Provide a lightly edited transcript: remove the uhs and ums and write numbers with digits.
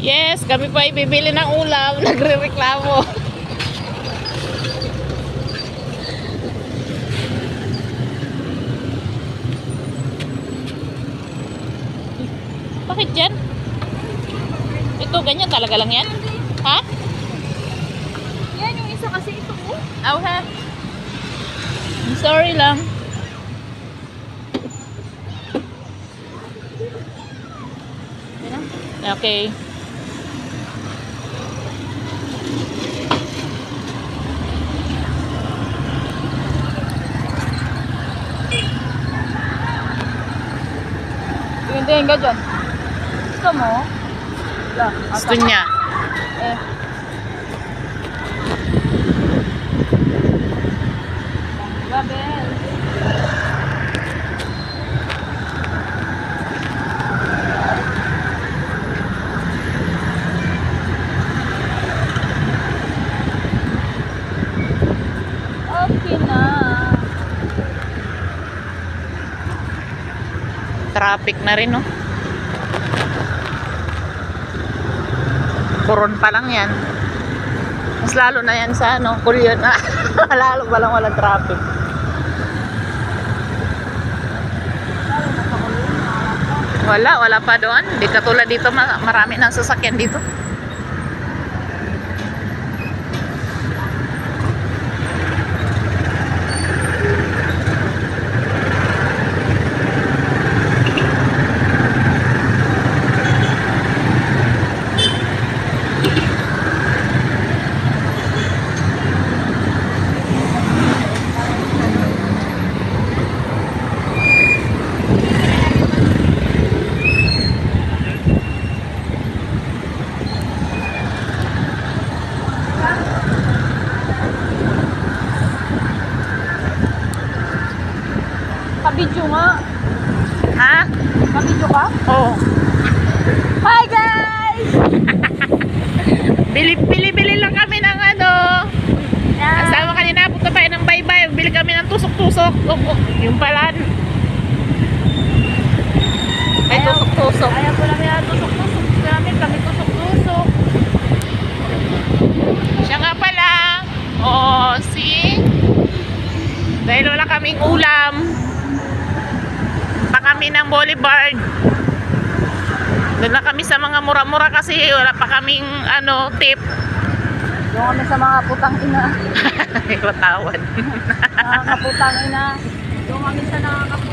Yes, kami pa ibibili ng ulam. Nagre-reklamo. Bakit yan? Ito, ganyan talaga lang yan? Ha? Yan yung isa kasi ito oh. Aw ha? I'm sorry lang. Okay. Tingin ka dyan. Gusto mo? Wala. Gusto niya. Eh. Babel. Okay na. Traffic na rin, no? Puron pa lang yan. Mas lalo na yan sa, ano, Kulyon. Lalo pa lang walang traffic. Wala pa doon. Di katulad dito, marami ng sasakyan dito. Kabidyo nga. Ha? Kabidyo ka? Oo. Hi guys! Bili lang kami ng ano. Kasama kanina, punta tayo ng bye-bye. Bili kami ng tusok-tusok. Yung pala. Ay, tusok-tusok. Ayaw ko namin na tusok-tusok. Kami tusok-tusok. Siya nga pala. Oo, see? Dahil wala kaming ulam. Pa kami ng boulevard. Doon lang kami sa mga mura-mura kasi wala pa kaming ano, tip. Doon kami sa mga putang ina. Matawad. Nakakaputang ina. Doon kami sa nakakaputang